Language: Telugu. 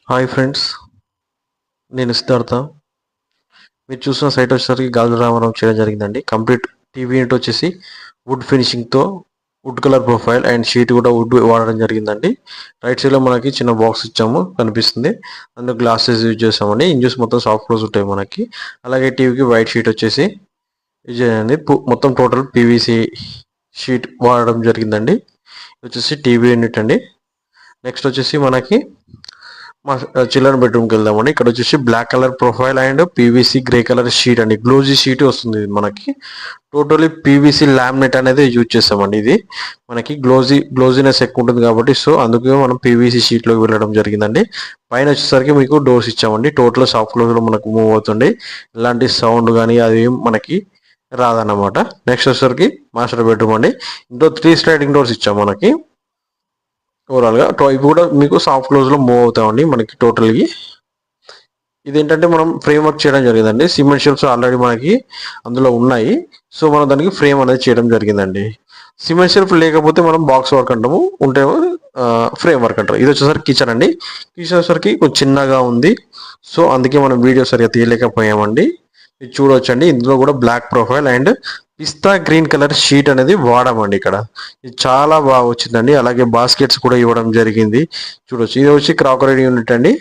హాయ్ ఫ్రెండ్స్, నేను సిద్ధార్థ. మీరు చూసిన సైట్ వచ్చేసరికి గాజు రామరం చేయడం జరిగిందండి. కంప్లీట్ టీవీ యూనిట్ వచ్చేసి వుడ్ ఫినిషింగ్తో wood colour profile and sheet కూడా వుడ్ వాడడం జరిగిందండి. రైట్ సైడ్లో మనకి చిన్న బాక్స్ ఇచ్చాము కనిపిస్తుంది. అందులో గ్లాసెస్ యూజ్ చేసామండి. ఇంజూస్ మొత్తం సాఫ్ట్ క్లోజ్ ఉంటాయి మనకి. అలాగే టీవీకి వైట్ షీట్ వచ్చేసి యూజ్ చేయండి. మొత్తం టోటల్ పీవీసీ షీట్ వాడడం జరిగిందండి. ఇది వచ్చేసి టీవీ యూనిట్ అండి. నెక్స్ట్ వచ్చేసి మనకి మా చిల్డ్రన్ బెడ్రూమ్కి వెళ్దామండి. ఇక్కడ వచ్చేసి black colour profile and PVC grey colour sheet అండి. గ్లోజీ షీట్ వస్తుంది ఇది మనకి. టోటలీ పీవీసీ లామినేట్ అనేది యూజ్ చేస్తామండి. ఇది మనకి గ్లోజీనెస్ ఎక్కువ ఉంటుంది కాబట్టి సో అందుకే మనం పీవీసీ షీట్లోకి వెళ్ళడం జరిగిందండి. పైన వచ్చేసరికి మీకు డోర్స్ ఇచ్చామండి. టోటల్ సాఫ్ట్ క్లోజ్లో మనకు మూవ్ అవుతుంది. ఎలాంటి సౌండ్ కానీ అది మనకి రాదన్నమాట. నెక్స్ట్ వచ్చేసరికి మాస్టర్ బెడ్రూమ్ అండి. ఇందులో 3 స్లైడింగ్ డోర్స్ ఇచ్చాం మనకి. ఓవరాల్గా ఇవి కూడా మీకు సాఫ్ట్ క్లోజ్లో మూవ్ అవుతామండి మనకి టోటల్గా. ఇదేంటంటే మనం ఫ్రేమ్ వర్క్ చేయడం జరిగిందండి. సిమెంట్ షెల్ఫ్స్ ఆల్రెడీ మనకి అందులో ఉన్నాయి. సో మనం దానికి ఫ్రేమ్ అనేది చేయడం జరిగిందండి. సిమెంట్ షెల్ఫ్ లేకపోతే మనం బాక్స్ వర్క్ అంటాము, ఉంటే ఫ్రేమ్ వర్క్ అంటారు. ఇది వచ్చేసరికి కిచెన్ అండి. కిచెన్ వచ్చేసరికి కొంచెం చిన్నగా ఉంది. సో అందుకే మనం వీడియో సరిగా తీయలేకపోయామండి. ఇది చూడవచ్చండి. ఇందులో కూడా black profile and pista green colour sheet అనేది వాడామండి ఇక్కడ. ఇది చాలా బాగా వచ్చిందండి. అలాగే బాస్కెట్స్ కూడా ఇవ్వడం జరిగింది. చూడొచ్చు. ఇది వచ్చి క్రాకరీ యూనిట్ అండి.